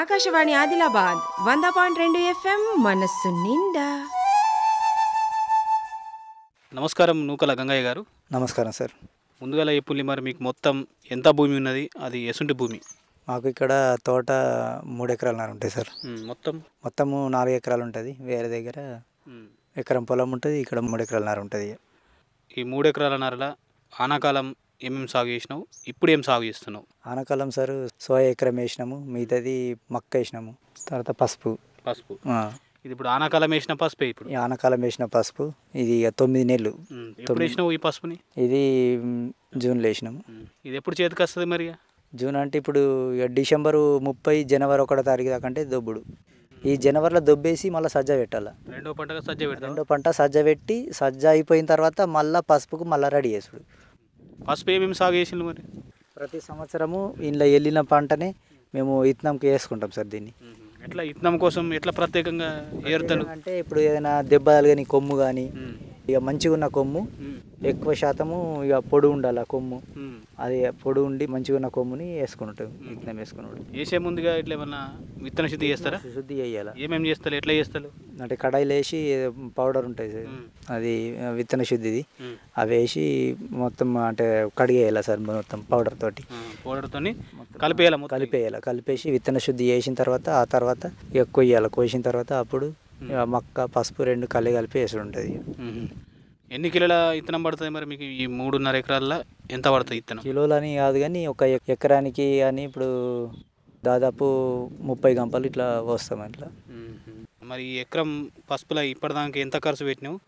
Akashvani Adilabad 100.2 FM మనస్సు నిండా. నమస్కారం నూకల గంగయ్య గారు. నమస్కారం సార్. ముందుగా చెప్పుల్లి మరి మీకు మొత్తం ఎంత భూమి ఉన్నది, అది ఎసుంటి భూమి? మాకు ఇక్కడ తోట 3 ఎకరాలన్నర ఉంటాయి సార్. మొత్తము 4 ఎకరాలు ఉంటుంది. వేరే దగ్గర ఎకరం పొలం ఉంటుంది, ఇక్కడ 3 ఎకరాలన్నర ఉంటుంది. ఈ 3 ఎకరాలన్నరలో ఆనాకాలం ఏమేమి సాగు చేసినావు, ఇప్పుడు ఏం సాగు చేస్తున్నావు? ఆనకాలం సార్ సోయా ఎకరం వేసినాము, మిగతాది మక్క వేసినాము, తర్వాత పసుపు. ఇది ఇప్పుడు ఆనాకాలం వేసిన పసుపే. ఇప్పుడు ఆనకాలం వేసిన పసుపు ఇది 9 నెలలు. ఎప్పుడు వేసినావు ఈ పసుపుని? ఇది జూన్లో వేసినాము. ఇది ఎప్పుడు చేతికి వస్తుంది మరి? జూన్ అంటే ఇప్పుడు డిసెంబరు 30 జనవరి 1 తారీఖు దాకా అంటే దొబ్బుడు. ఈ జనవరిలో దొబ్బేసి మళ్ళీ సజ్జ పెట్టాలి. రెండో పంట సజ్జ పెట్టి సజ్జ అయిపోయిన తర్వాత మళ్ళీ పసుపుకు మళ్ళీ రెడీ చేసుడు. పసుపు ఏమేమి సాగు చేసిండు మరి? ప్రతి సంవత్సరము ఇంట్లో వెళ్ళిన పంటనే మేము ఇత్తనంకి వేసుకుంటాం సార్. దీన్ని ఎట్లా ఇత్తనం కోసం ఎట్లా ప్రత్యేకంగా ఏరుతారు అంటే ఇప్పుడు ఏదైనా దెబ్బ కానీ కొమ్ము కానీ ఇక మంచిగా ఉన్న కొమ్ము ఎక్కువ శాతము ఇక పొడి ఉండాలి. ఆ కొమ్ము అది పొడి ఉండి మంచిగా ఉన్న కొమ్ముని వేసుకుంటాం. విత్తనం వేసుకున్నాడు వేసే ముందుగా ఇట్లా ఏమన్నా విత్తన శుద్ధి చేస్తారా? శుద్ధి చేయాలి. ఏమేమి చేస్తారు, ఎట్లా చేస్తారు? అంటే కడాయిలు వేసి పౌడర్ ఉంటుంది సార్, అది విత్తన శుద్ధిది. అవి వేసి మొత్తం అంటే కడిగేయాలి సార్, మొత్తం పౌడర్ తోటి. పౌడర్తో కలిపేయాలి. కలిపేసి విత్తన శుద్ధి చేసిన తర్వాత ఆ తర్వాత ఇక కొయ్యాలి. కోసిన తర్వాత అప్పుడు మక్క పసుపు 2 కలిపి వేసి ఉంటుంది. ఎన్ని కిలోల ఇత్తనం పడుతుంది మరి మీకు? ఈ 3.5 ఎకరాల్లో ఎంత పడుతుంది ఇత్తనం? కిలోలని కాదు కానీ ఒక ఎకరానికి అని ఇప్పుడు దాదాపు 30 గంపలు ఇట్లా వస్తాం ఇట్లా. మరి ఈ ఎకరం పసుపులో ఇప్పటిదాకా ఎంత ఖర్చు పెట్టినావు?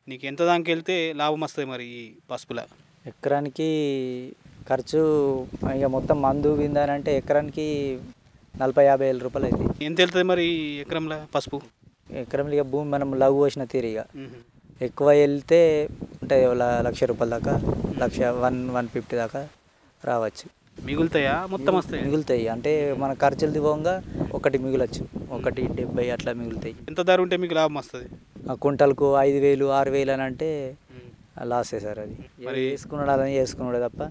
నీకు ఎంత దాకా వెళ్తే లాభం వస్తుంది మరి ఈ పసుపులో? ఎకరానికి ఖర్చు ఇక మొత్తం మందు విందానంటే ఎకరానికి 40-50 వేల రూపాయలు అవుతాయి. ఎంత వెళ్తుంది మరి ఈ ఎకరంలో పసుపు? ఎకరంలో ఇక భూమి మనం లఘు పోసిన తీరిగా ఎక్కువ వెళ్తే అంటే ₹1,00,000 దాకా, 1,50,000 దాకా రావచ్చు. మిగులుతాయా? మొత్తం వస్తాయి? మిగులుతాయి. అంటే మన ఖర్చులు దిగంగా ఒకటి మిగులచ్చు, 1.70 అట్లా మిగులుతాయి. ఎంత ధర ఉంటే మీకు లాభం వస్తుంది? ఆ కుంటలకు 5,000 6,000 అని అంటే లాసే సార్. అది మరి వేసుకున్నాడు తప్ప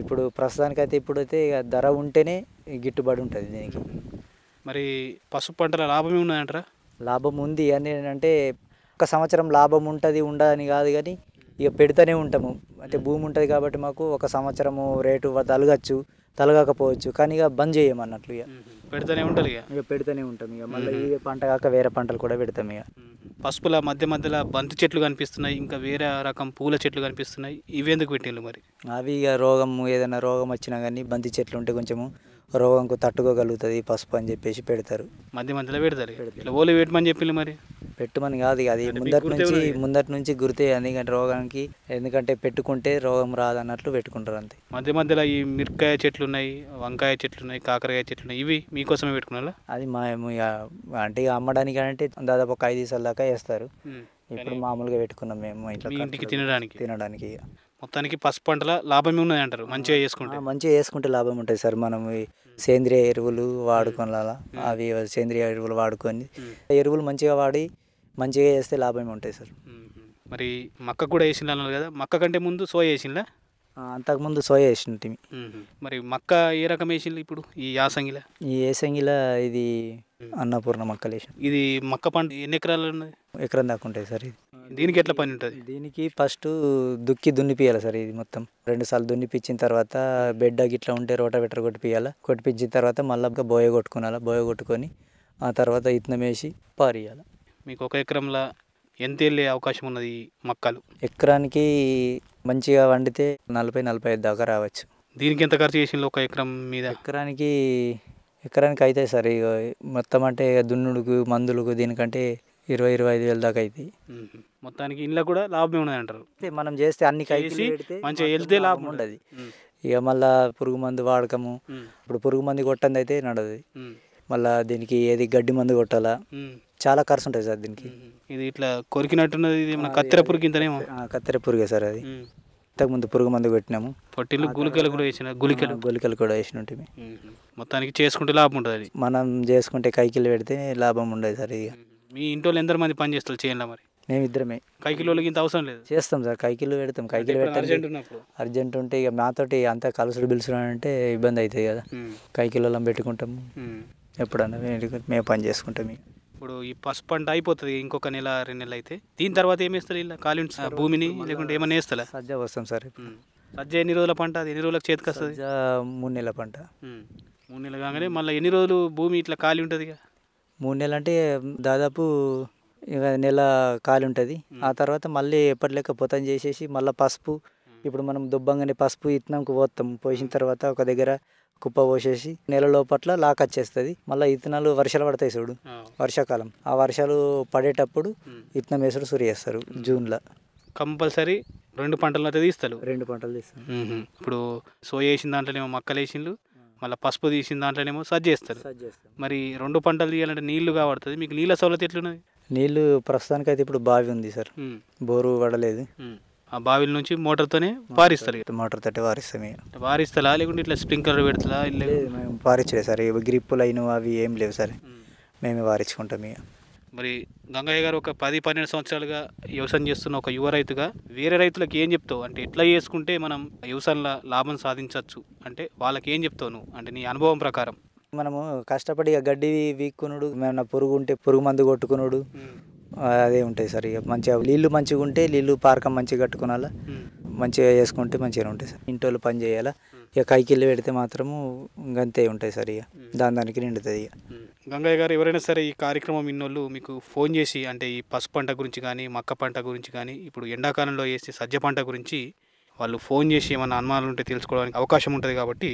ఇప్పుడు ప్రస్తుతానికైతే ఇప్పుడైతే ఇక ధర ఉంటేనే గిట్టుబడి ఉంటుంది దీనికి. మరి పసుపు పంటల లాభమే ఉన్నదంటారా? లాభం ఉంది అని అంటే ఒక సంవత్సరం లాభం ఉంటుంది ఉండదని కాదు కానీ ఇక పెడుతూనే ఉంటాము. అంటే భూమి ఉంటుంది కాబట్టి మాకు ఒక సంవత్సరము రేటు తలగకపోవచ్చు, కానీ ఇక బంద్ చేయమన్నట్లు ఇక పెడుతూనే ఉంటారు. ఇక పెడుతూనే ఉంటాం. ఇక మళ్ళీ ఈ పంట కాక వేరే పంటలు కూడా పెడతాం. ఇక పసుపుల మధ్యలో బంతి చెట్లు కనిపిస్తున్నాయి, ఇంకా వేరే రకం పూల చెట్లు కనిపిస్తున్నాయి. ఇవి ఎందుకు పెట్టిండ్రు మరి? అవి ఇక ఏదైనా రోగం వచ్చినా కానీ బంతి చెట్లు ఉంటే కొంచెము రోగంకు తట్టుకోగలుగుతుంది పసుపు అని చెప్పేసి పెడతారు. మధ్యలో పెడతారు. ఇట్లా ఓలి పెట్టమని చెప్పిండ్రు మరి? పెట్టుమని కాదు ఇక అది ముందటి నుంచి గుర్తే. ఎందుకంటే రోగానికి, ఎందుకంటే పెట్టుకుంటే రోగం రాదన్నట్లు పెట్టుకుంటారు అంతే. మధ్యలో ఈ మిరపకాయ చెట్లు ఉన్నాయి, వంకాయ చెట్లు ఉన్నాయి, కాకరకాయ చెట్లు ఉన్నాయి. ఇవి మీకోసమే పెట్టుకున్నారా? అది మేము ఇక అంటే ఇక అమ్మడానికి అంటే దాదాపు ఒక 5 సార్లు దాకా వేస్తారు. ఇప్పుడు మామూలుగా పెట్టుకున్నాం మేము ఇంటికి తినడానికి. మొత్తానికి పసుపు పంటల లాభమే ఉన్నది అంటారు. మంచిగా చేసుకుంటే లాభం ఉంటుంది సార్. మనం సేంద్రియ ఎరువులు వాడుకోవాలా, అవి సేంద్రియ ఎరువులు వాడుకొని ఎరువులు మంచిగా వాడి మంచిగా చేస్తే లాభమే ఉంటుంది సార్. మరి మక్క కూడా వేసిండ్రు అన్నారు కదా, మక్క కంటే ముందు సోయా వేసిండ్రా? అంతకుముందు సోయా వేసింటి. మరి మక్క ఏ రకం వేసిండ్రు ఇప్పుడు ఈ యాసంగిలో? ఈ యాసంగిలో ఇది అన్నపూర్ణ మక్కలు వేసాం. ఇది మక్క పంట ఎన్ని ఎకరాలు ఉన్నది? ఎకరం దాకా ఉంటుంది సార్. ఇది దీనికి ఎట్లా పని ఉంటుంది? దీనికి ఫస్ట్ దున్నిపియాలి సార్. ఇది మొత్తం 2 సార్లు దున్నిపించిన తర్వాత బెడ్ గిట్లా ఉంటే రోటావేటర్ కొట్టిపించిన తర్వాత మళ్ళీ బోయ కొట్టుకొని ఆ తర్వాత ఇత్తనం వేసి పారియాలి. మీకు ఒక ఎకరంలో ఎంత వెళ్ళే అవకాశం ఉన్నది మక్కలు? ఎకరానికి మంచిగా వండితే 40-45 దాకా రావచ్చు. దీనికి ఎంత ఖర్చు చేసిండ్రు ఒక ఎకరం మీద? ఎకరానికి అవుతాయి సార్. ఇక మొత్తం అంటే దున్నుడుకు మందులకు దీనికంటే 20-25 వేలు దాకా అవుతాయి. మొత్తానికి ఇంట్లో కూడా లాభమే ఉన్నది అంటారు. మనం చేస్తే అన్ని కలిసి మంచిగా వెళ్తే లాభం ఉండదు. ఇక మళ్ళీ పురుగు మందు వాడకము, ఇప్పుడు పురుగు మందు కొట్టంది అయితే నడదు. మళ్ళీ దీనికి ఏది గడ్డి మందు కొట్టాలా, చాలా ఖర్చు ఉంటుంది సార్ దీనికి. ఇది ఇట్లా కొరికినట్టున్నది, కత్తెర పురుగు ఇంతనేమో? కత్తెర పురుగే సార్ అది. ఇంతకుముందు పురుగు మందు కొట్టినాము. పొట్టిలు గుళికలు కూడా వేసిన గుళికలు కూడా వేసినట్టు. మొత్తానికి చేసుకుంటే లాభం ఉంటుంది. అది మనం చేసుకుంటే కైకిలు పెడితే లాభం ఉండదు సార్. ఇక మీ ఇంట్లో ఎందరు మంది పని చేస్తారు చేయాలా మరి? మేము ఇద్దరమే. కైకిలోకి ఇంత అవసరం లేదు. చేస్తాం సార్, కైకిలు పెడతాం. కైకిలు అర్జెంట్ ఉంటే ఇక మాతోటి అంతా కలుసుడు బిలుసుడు అంటే ఇబ్బంది అవుతుంది కదా, కైకిలో పెట్టుకుంటాము. ఎప్పుడన్నా మేము పని చేసుకుంటాం. ఇప్పుడు ఈ పసుపు పంట అయిపోతుంది ఇంకొక నెల 2 నెలలు అయితే, దీని తర్వాత ఏం వేస్తారు? ఇలా ఖాళీ భూమిని లేకుంటే ఏమన్నా వేస్తారా? సజ్జ వస్తాం సార్. సజ్జ ఎన్ని రోజుల పంట? అది ఎన్ని రోజులకు చేతికి వస్తుంది? 3 నెలల పంట. 3 నెలలు కాగానే మళ్ళీ ఎన్ని రోజులు భూమి ఇట్లా ఖాళీ ఉంటుంది? 3 నెలలు అంటే దాదాపు ఇక నెల ఖాళీ ఉంటుంది. ఆ తర్వాత మళ్ళీ ఎప్పటిలెక్క పొతం చేసేసి మళ్ళీ పసుపు, ఇప్పుడు మనం దుబ్బంగానే పసుపు ఇత్తనంకు పోతాం. పోసిన తర్వాత ఒక దగ్గర కుప్ప పోసేసి నెల లోపట్ల లాక్ వచ్చేస్తుంది. మళ్ళీ ఇత్తనాలు వర్షాలు పడతాయి చూడు, వర్షాకాలం. ఆ వర్షాలు పడేటప్పుడు ఇత్తనం వేసుడు సురి చేస్తారు జూన్లో. కంపల్సరీ 2 పంటలు అయితే తీస్తారు. 2 పంటలు తీస్తారు. ఇప్పుడు సోయా వేసిన దాంట్లోనేమో మక్కలు వేసిండ్రు, మళ్ళీ పసుపు తీసిన దాంట్లోనేమో సజ్జ చేస్తారు. మరి 2 పంటలు తీయాలంటే నీళ్లు కావడుతుంది. మీకు నీళ్ళ సౌలత ఎట్లున్నది? నీళ్ళు ప్రస్తుతానికి అయితే ఇప్పుడు బావి ఉంది సార్, బోరు పడలేదు. ఆ బావిల నుంచి మోటార్తోనే పారిస్తారు. మోటార్ తోటి వారిస్తాం. పారిస్తారా లేకుంటే ఇట్లా స్ప్రింక్లర్ పెడతా? మేము పారించలేదు సార్. గ్రిప్ లైన్ అవి ఏం లేవు సార్, మేమే వారించుకుంటాం. మరి గంగయ్య గారు ఒక 10-12 సంవత్సరాలుగా వ్యవసాయం చేస్తున్న ఒక యువ రైతుగా వేరే రైతులకు ఏం చెప్తావు? అంటే ఎట్లా చేసుకుంటే మనం వ్యవసాయంలో లాభం సాధించవచ్చు అంటే వాళ్ళకి ఏం చెప్తావు నువ్వు? అంటే నీ అనుభవం ప్రకారం. మనము కష్టపడి గడ్డి వీక్కునుడు, ఏమన్నా పురుగు ఉంటే పురుగు మందు కొట్టుకునుడు, అదే ఉంటుంది సార్. ఇక మంచిగా నీళ్ళు మంచిగా ఉంటే నీళ్ళు పారకం మంచిగా కట్టుకునాలా, మంచిగా చేసుకుంటే మంచిగా ఉంటాయి సార్. ఇంట్లో పని చేయాలా. ఇక కైకిళ్ళు పెడితే మాత్రము గంతే ఉంటాయి సార్. ఇక దానికి నిండుతుంది. ఇక గంగయ్య గారు, ఎవరైనా సరే ఈ కార్యక్రమం ఇన్నోళ్ళు మీకు ఫోన్ చేసి అంటే ఈ పసుపు పంట గురించి కానీ మక్క పంట గురించి కానీ ఇప్పుడు ఎండాకాలంలో వేసే సజ్జ పంట గురించి వాళ్ళు ఫోన్ చేసి ఏమైనా అనుమానాలు ఉంటే తెలుసుకోవడానికి అవకాశం ఉంటుంది కాబట్టి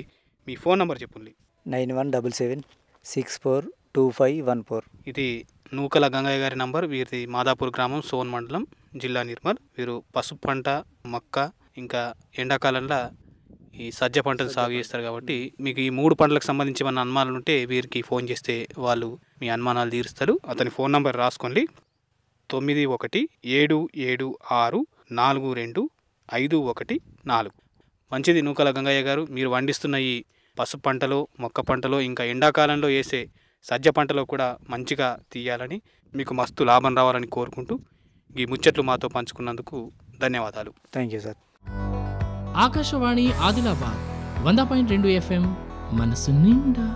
మీ ఫోన్ నెంబర్ చెప్పండి. 9177642514. ఇది నూకల గంగయ్య గారి నంబర్. వీరిది మాదాపూర్ గ్రామం, సోన్ మండలం, జిల్లా నిర్మల్. వీరు పసుపు పంట, మక్క, ఇంకా ఎండాకాలంలో ఈ సజ్జ పంటలు సాగు చేస్తారు కాబట్టి మీకు ఈ 3 పంటలకు సంబంధించి ఏమైనా అనుమానాలు ఉంటే వీరికి ఫోన్ చేస్తే వాళ్ళు మీ అనుమానాలు తీరుస్తారు. అతని ఫోన్ నంబర్ రాసుకోండి: 9177642514. మంచిది నూకల గంగయ్య గారు, మీరు పండిస్తున్న ఈ పసుపు పంటలో, మొక్క పంటలో, ఇంకా ఎండాకాలంలో వేసే సజ్జ పంటలో కూడా మంచిగా తీయాలని, మీకు మస్తు లాభం రావాలని కోరుకుంటూ ఈ ముచ్చట్లు మాతో పంచుకున్నందుకు ధన్యవాదాలు. Thank you sir. Akashvani Adilabad 100.2 FM మనసు నిండా.